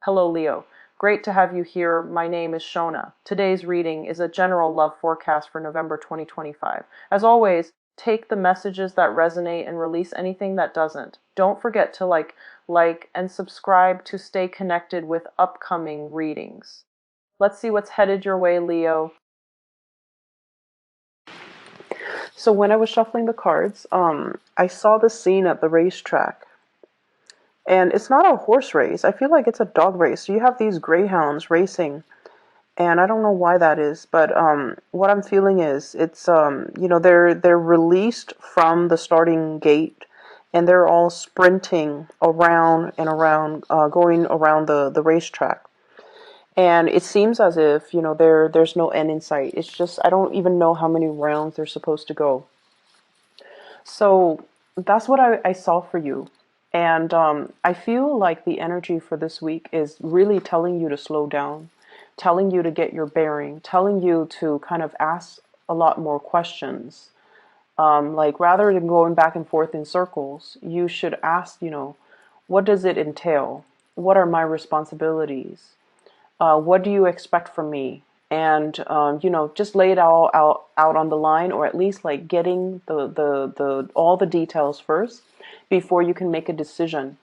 Hello, Leo. Great to have you here. My name is Shona. Today's reading is a general love forecast for November 2025. As always, take the messages that resonate and release anything that doesn't. Don't forget to like, and subscribe to stay connected with upcoming readings. Let's see what's headed your way, Leo. So when I was shuffling the cards, I saw the scene at the racetrack. And it's not a horse race. I feel like it's a dog race. So you have these greyhounds racing, and I don't know why that is, but what I'm feeling is it's they're released from the starting gate, and they're all sprinting around and around, going around the racetrack. And it seems as if there's no end in sight. It's just I don't even know how many rounds they're supposed to go. So that's what I saw for you. And I feel like the energy for this week is really telling you to slow down, telling you to get your bearing, telling you to kind of ask a lot more questions. Like rather than going back and forth in circles, you should ask, what does it entail? What are my responsibilities? What do you expect from me? And just lay it all out on the line, or at least like getting the all the details first before you can make a decision.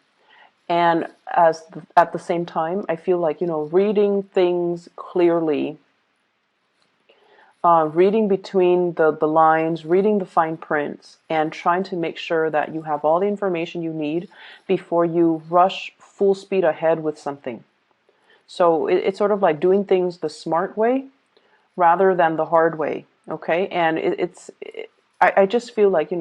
And at the same time, I feel like reading things clearly, reading between the lines, reading the fine prints, and trying to make sure that you have all the information you need before you rush full speed ahead with something. So it's sort of like doing things the smart way rather than the hard way, okay? And I just feel like,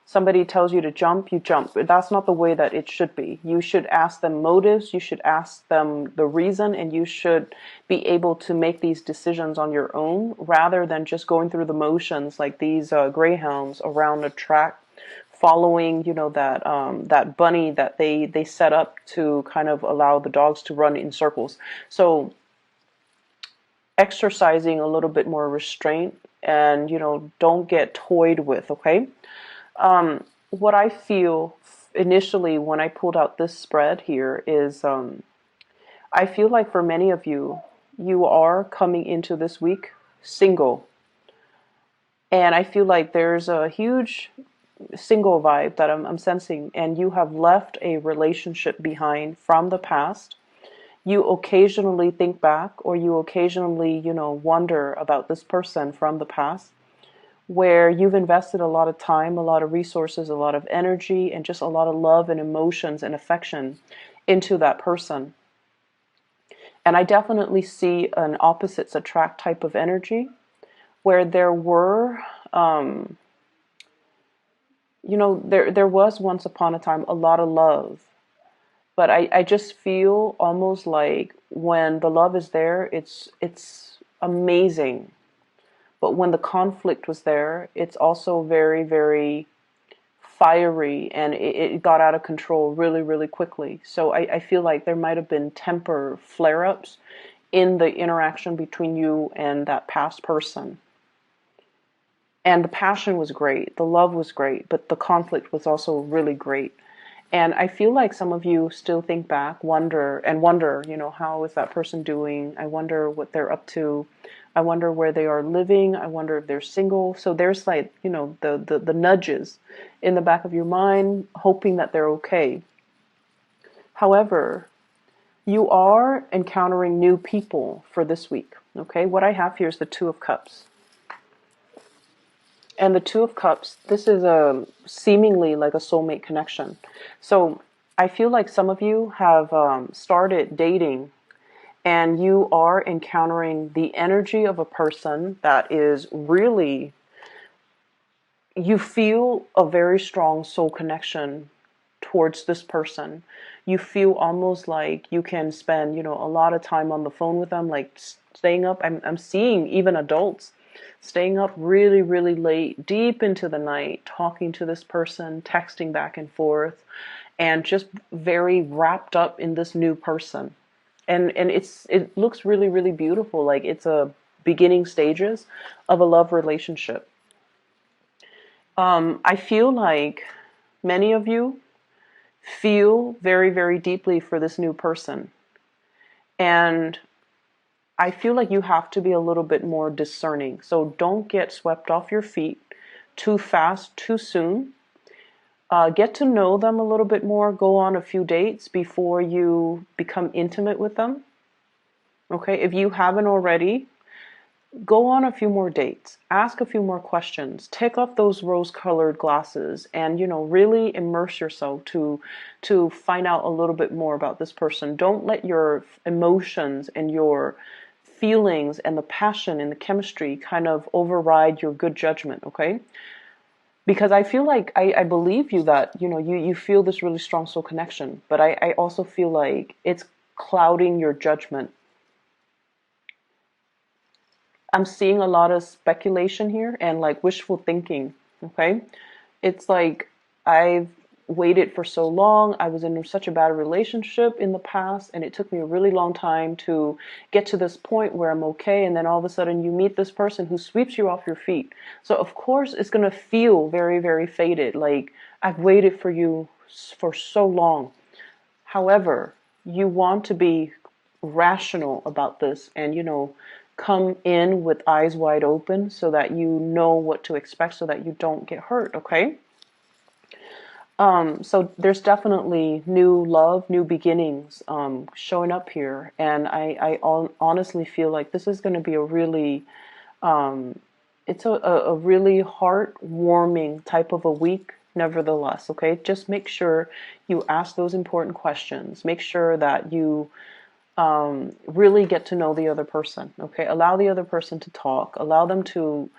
somebody tells you to jump, you jump. That's not the way that it should be. You should ask them motives, you should ask them the reason, and you should be able to make these decisions on your own rather than just going through the motions like these greyhounds around a track following, that bunny that they set up to kind of allow the dogs to run in circles. So exercising a little bit more restraint and, don't get toyed with, okay? What I feel initially when I pulled out this spread here is I feel like for many of you, you are coming into this week single. And I feel like there's a huge single vibe that I'm sensing, and you have left a relationship behind from the past. You occasionally think back, or you occasionally, wonder about this person from the past, where you've invested a lot of time, a lot of resources, a lot of energy, and just a lot of love and emotions and affection into that person. And I definitely see an opposites attract type of energy where there were there was once upon a time a lot of love, but I just feel almost like when the love is there, it's amazing. But when the conflict was there, it's also very, very fiery, and it got out of control really, really quickly. So I feel like there might have been temper flare-ups in the interaction between you and that past person. And the passion was great, the love was great, but the conflict was also really great. And I feel like some of you still think back, wonder, how is that person doing? I wonder what they're up to. I wonder where they are living. I wonder if they're single. So there's like, the nudges in the back of your mind, hoping that they're okay. However, you are encountering new people for this week, okay? What I have here is the Two of Cups. And the Two of Cups, this is a seemingly like a soulmate connection. So I feel like some of you have started dating, and you are encountering the energy of a person that is really, you feel a very strong soul connection towards this person. You feel almost like you can spend, a lot of time on the phone with them, like staying up. I'm seeing even adults staying up really, really late, deep into the night, talking to this person, texting back and forth, and just very wrapped up in this new person. And it looks really, really beautiful. Like it's a beginning stages of a love relationship. I feel like many of you feel very, very deeply for this new person. And I feel like you have to be a little bit more discerning. So don't get swept off your feet too fast, too soon. Get to know them a little bit more. Go on a few dates before you become intimate with them. Okay, if you haven't already, go on a few more dates. Ask a few more questions. Take off those rose-colored glasses, and really immerse yourself to find out a little bit more about this person. Don't let your emotions and your feelings and the passion and the chemistry kind of override your good judgment. Okay, because I feel like I believe you that you feel this really strong soul connection, but I also feel like it's clouding your judgment. I'm seeing a lot of speculation here and like wishful thinking. Okay, it's like I've waited for so long. I was in such a bad relationship in the past, and it took me a really long time to get to this point where I'm okay. And then all of a sudden, you meet this person who sweeps you off your feet. So of course, it's gonna feel very, very faded. Like I've waited for you for so long. However, you want to be rational about this and, come in with eyes wide open so that you know what to expect so that you don't get hurt, okay? So there's definitely new love, new beginnings showing up here. And I honestly feel like this is going to be a really, it's a really heartwarming type of a week, nevertheless, okay? Just make sure you ask those important questions. Make sure that you really get to know the other person. Okay, allow the other person to talk. Allow them to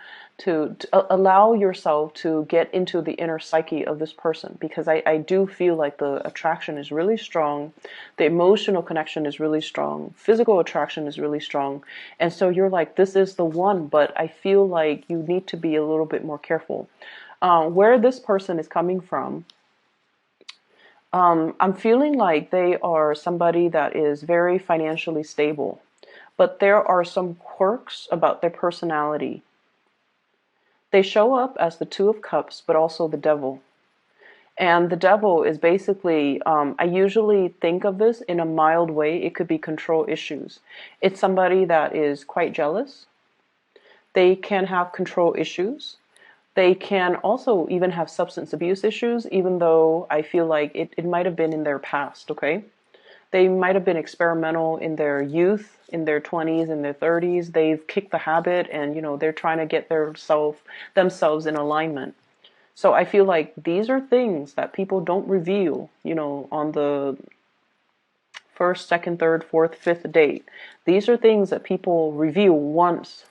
allow yourself to get into the inner psyche of this person, because I do feel like the attraction is really strong, the emotional connection is really strong, physical attraction is really strong, and so you're like, this is the one. But I feel like you need to be a little bit more careful where this person is coming from. I'm feeling like they are somebody that is very financially stable, but there are some quirks about their personality. They show up as the Two of Cups, but also the Devil. And the Devil is basically, I usually think of this in a mild way. It could be control issues. It's somebody that is quite jealous. They can have control issues. They can also even have substance abuse issues, even though I feel like it might have been in their past, okay? They might have been experimental in their youth, in their 20s, in their 30s. They've kicked the habit and, they're trying to get themselves in alignment. So I feel like these are things that people don't reveal, on the first, second, third, fourth, fifth date. These are things that people reveal once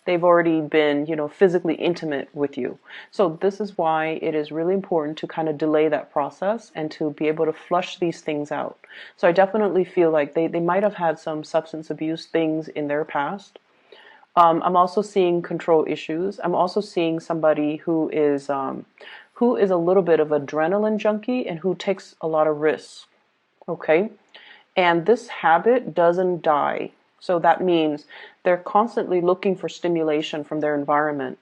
they've already been, physically intimate with you. So this is why it is really important to kind of delay that process and to be able to flush these things out. So I definitely feel like they might have had some substance abuse things in their past. I'm also seeing control issues. I'm also seeing somebody who is a little bit of adrenaline junkie and who takes a lot of risks. Okay? And this habit doesn't die. So that means they're constantly looking for stimulation from their environment.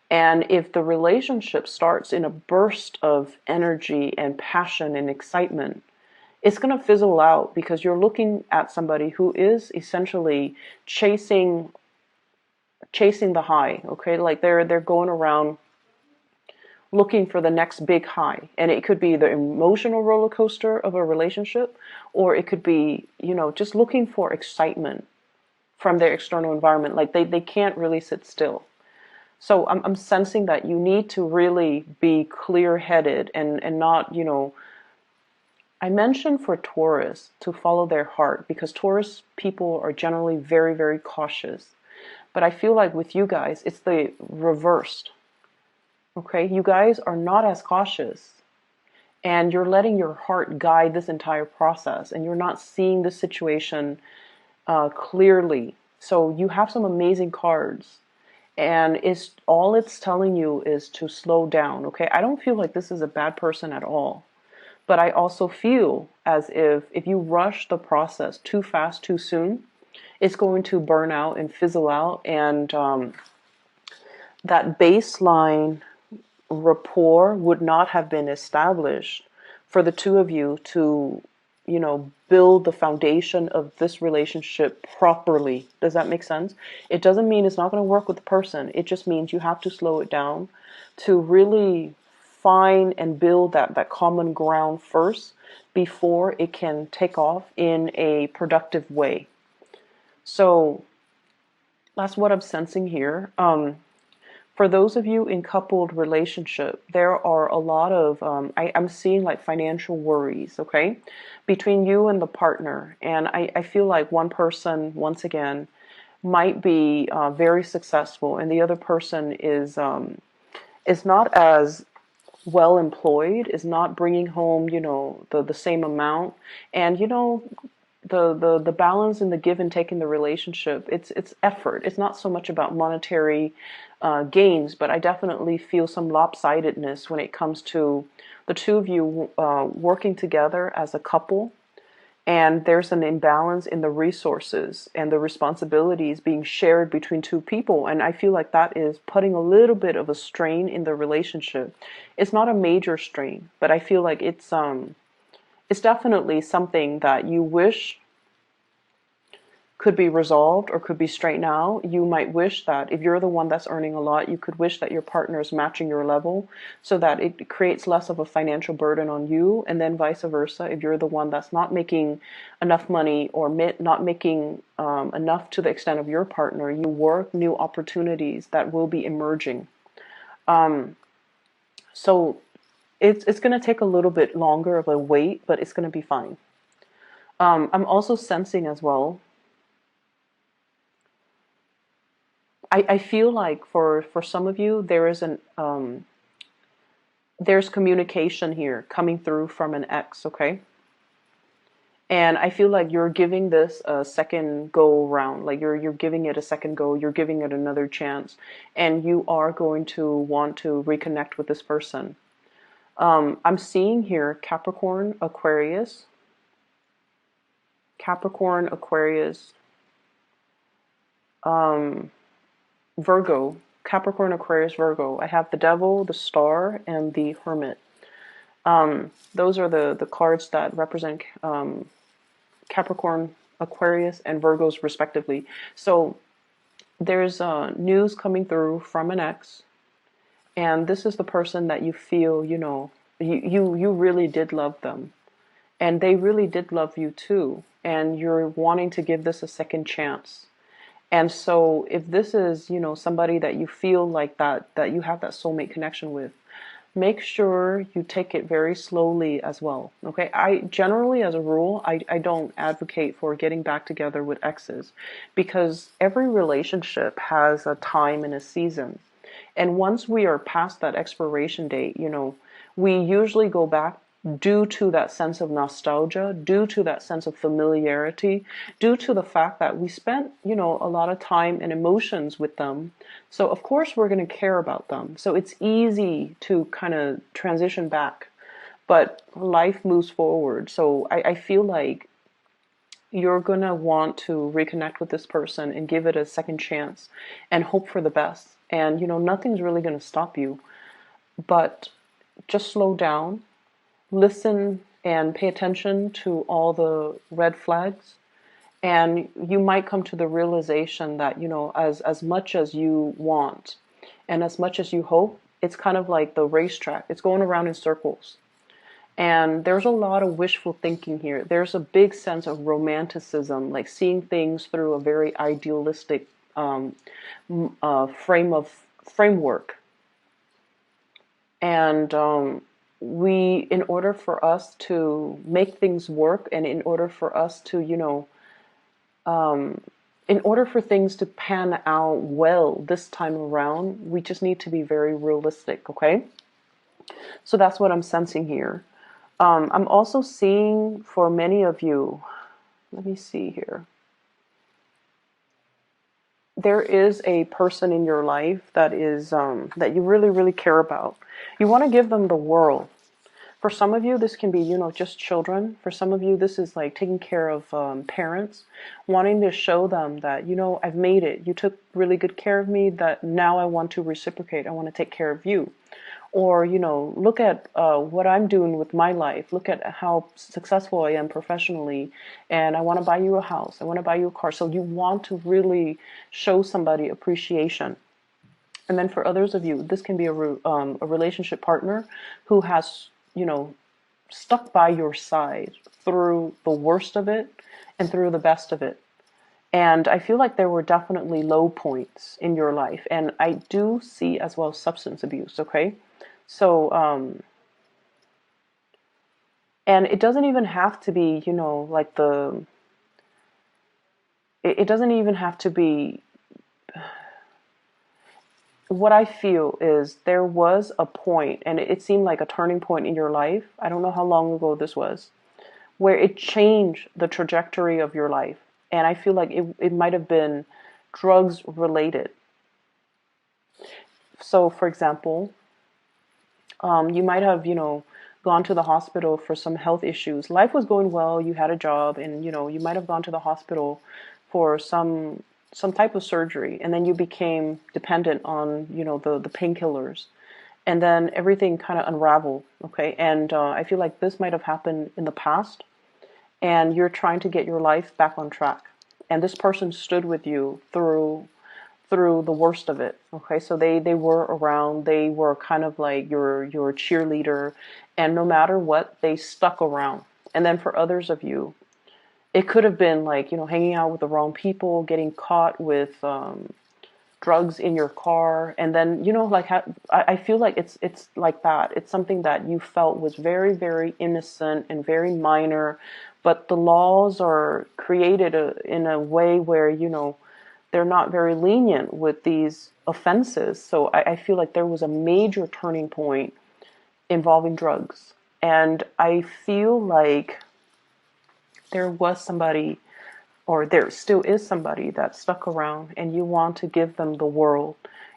And if the relationship starts in a burst of energy and passion and excitement, it's going to fizzle out because you're looking at somebody who is essentially chasing the high, okay? Like they're going around looking for the next big high. And it could be the emotional roller coaster of a relationship, or it could be, just looking for excitement from their external environment. Like they can't really sit still. So I'm sensing that you need to really be clear-headed and not, I mentioned for Taurus to follow their heart, because Taurus people are generally very, very cautious. But I feel like with you guys, it's the reversed. Okay, you guys are not as cautious, and you're letting your heart guide this entire process, and you're not seeing the situation clearly. So you have some amazing cards, and it's telling you is to slow down. Okay, I don't feel like this is a bad person at all, but I also feel as if you rush the process too fast, too soon, it's going to burn out and fizzle out, and that baseline rapport would not have been established for the two of you to build the foundation of this relationship properly. Does that make sense? It doesn't mean it's not going to work with the person. It just means you have to slow it down to really find and build that common ground first before it can take off in a productive way. So that's what I'm sensing here. For those of you in coupled relationship, there are a lot of, I'm seeing like financial worries, okay, between you and the partner. And I feel like one person, once again, might be very successful, and the other person is not as well employed, is not bringing home, the same amount. And, the balance and the give and take in the relationship, it's effort. It's not so much about monetary gains, but I definitely feel some lopsidedness when it comes to the two of you working together as a couple, and there's an imbalance in the resources and the responsibilities being shared between two people. And I feel like that is putting a little bit of a strain in the relationship. It's not a major strain, but I feel like it's definitely something that you wish could be resolved or could be straightened out. You might wish that if you're the one that's earning a lot, you could wish that your partner is matching your level so that it creates less of a financial burden on you. And then vice versa, if you're the one that's not making enough money or not making enough to the extent of your partner, you work new opportunities that will be emerging. So it's going to take a little bit longer of a wait, but it's going to be fine. I'm also sensing as well, I feel like for some of you, there's communication here coming through from an ex, okay? And I feel like you're giving this a second go round, like you're giving it a second go, you're giving it another chance, and you are going to want to reconnect with this person. I'm seeing here Capricorn, Aquarius, Virgo, Capricorn, Aquarius, Virgo. I have the Devil, the Star, and the Hermit. Those are the cards that represent Capricorn, Aquarius, and Virgos respectively. So there's news coming through from an ex, and this is the person that you feel, you really did love them, and they really did love you too, and you're wanting to give this a second chance. And so if this is, somebody that you feel like that you have that soulmate connection with, make sure you take it very slowly as well. Okay. I generally, as a rule, I don't advocate for getting back together with exes, because every relationship has a time and a season. And once we are past that expiration date, we usually go back due to that sense of nostalgia, due to that sense of familiarity, due to the fact that we spent, a lot of time and emotions with them. So of course we're going to care about them. So it's easy to kind of transition back, but life moves forward. So I feel like you're going to want to reconnect with this person and give it a second chance and hope for the best. And, nothing's really going to stop you, but just slow down. Listen and pay attention to all the red flags, and you might come to the realization that, as much as you want and as much as you hope, it's kind of like the racetrack. It's going around in circles. And there's a lot of wishful thinking here. There's a big sense of romanticism, like seeing things through a very idealistic framework. And in order for us to make things work, and in order for us to, in order for things to pan out well this time around, we just need to be very realistic, okay? So that's what I'm sensing here. I'm also seeing for many of you, let me see here. There is a person in your life that is that you really, really care about. You want to give them the world. For some of you, this can be, just children. For some of you, this is like taking care of parents, wanting to show them that, I've made it. You took really good care of me, that now I want to reciprocate. I want to take care of you. or, look at what I'm doing with my life. Look at how successful I am professionally, and I want to buy you a house. I want to buy you a car. So you want to really show somebody appreciation. And then for others of you, this can be a relationship partner who has, stuck by your side through the worst of it and through the best of it. And I feel like there were definitely low points in your life. And I do see as well substance abuse, okay? So, and it doesn't even have to be, like it doesn't even have to be, what I feel is there was a point, and it seemed like a turning point in your life. I don't know how long ago this was, where it changed the trajectory of your life. And I feel like it might have been drugs related. So, for example, you might have, gone to the hospital for some health issues. Life was going well, you had a job, and, you might have gone to the hospital for some type of surgery, and then you became dependent on, the painkillers. And then everything kind of unraveled, okay? And I feel like this might have happened in the past, and you're trying to get your life back on track. And this person stood with you through the worst of it. Okay, so they were around. They were kind of like your cheerleader, and no matter what, they stuck around. And then for others of you, it could have been like, hanging out with the wrong people, getting caught with drugs in your car, and then, like I feel like it's like that. It's something that you felt was very, very innocent and very minor, but the laws are created in a way where, they're not very lenient with these offenses. So I feel like there was a major turning point involving drugs. And I feel like there was somebody, or there still is somebody that stuck around, and you want to give them the world.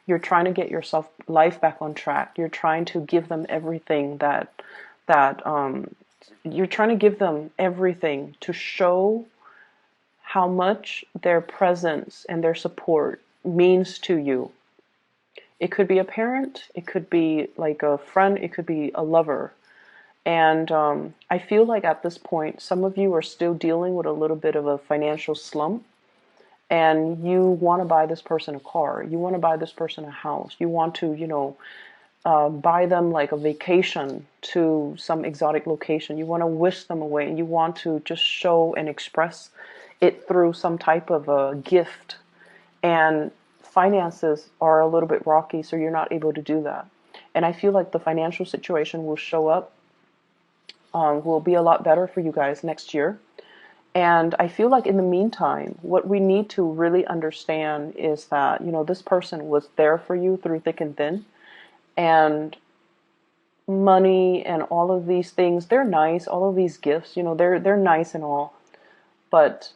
You're trying to get yourself life back on track. You're trying to give them everything that you're trying to give them everything to show how much their presence and their support means to you. It could be a parent, it could be like a friend, it could be a lover. And I feel like at this point, some of you are still dealing with a little bit of a financial slump, and you want to buy this person a car, you want to buy this person a house, you want to, buy them like a vacation to some exotic location. You want to wish them away, and you want to just show and express it through some type of a gift. And finances are a little bit rocky, so you're not able to do that. And I feel like the financial situation will show up, will be a lot better for you guys next year. And I feel like in the meantime, what we need to really understand is that, this person was there for you through thick and thin. And money and all of these things, they're nice. All of these gifts, they're nice and all. But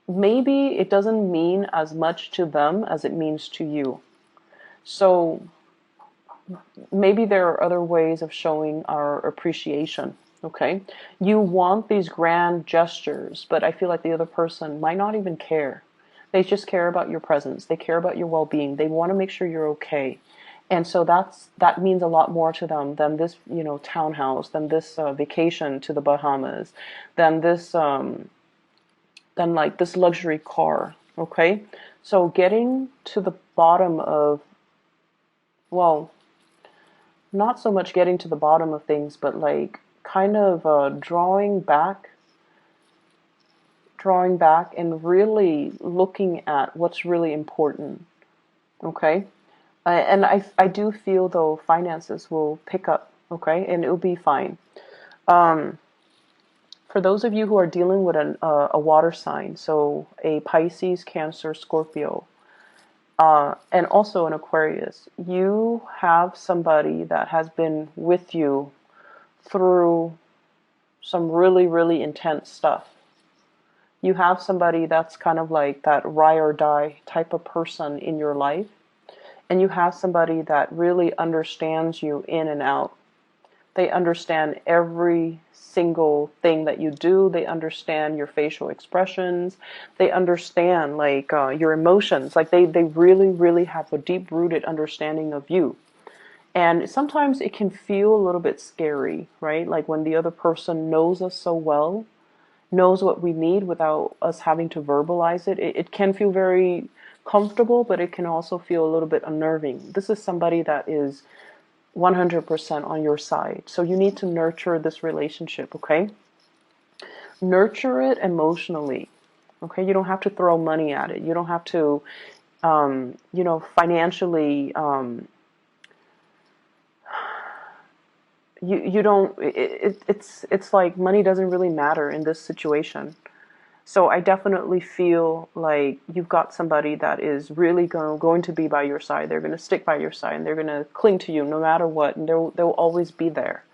maybe it doesn't mean as much to them as it means to you. So maybe there are other ways of showing our appreciation. Okay, you want these grand gestures, but I feel like the other person might not even care. They just care about your presence. They care about your well-being. They want to make sure you're okay. And so that means a lot more to them than this, townhouse, than this vacation to the Bahamas, than this than like this luxury car. Okay, so getting to the bottom of, well, not so much getting to the bottom of things, but like kind of drawing back and really looking at what's really important. Okay, and I do feel though finances will pick up. Okay, and it'll be fine. For those of you who are dealing with a water sign, so a Pisces, Cancer, Scorpio, and also an Aquarius, you have somebody that has been with you through some really, really intense stuff. You have somebody that's kind of like that ride or die type of person in your life. And you have somebody that really understands you in and out. They understand every single thing that you do. They understand your facial expressions. They understand your emotions. Like they really, really have a deep rooted understanding of you. And sometimes it can feel a little bit scary, right? Like when the other person knows us so well, knows what we need without us having to verbalize it. It can feel very comfortable, but it can also feel a little bit unnerving. This is somebody that is 100% on your side. So you need to nurture this relationship, okay? Nurture it emotionally, okay? You don't have to throw money at it. You don't have to, financially, you don't, it's like money doesn't really matter in this situation. So I definitely feel like you've got somebody that is really going to be by your side. They're going to stick by your side and they're going to cling to you no matter what. And they'll always be there.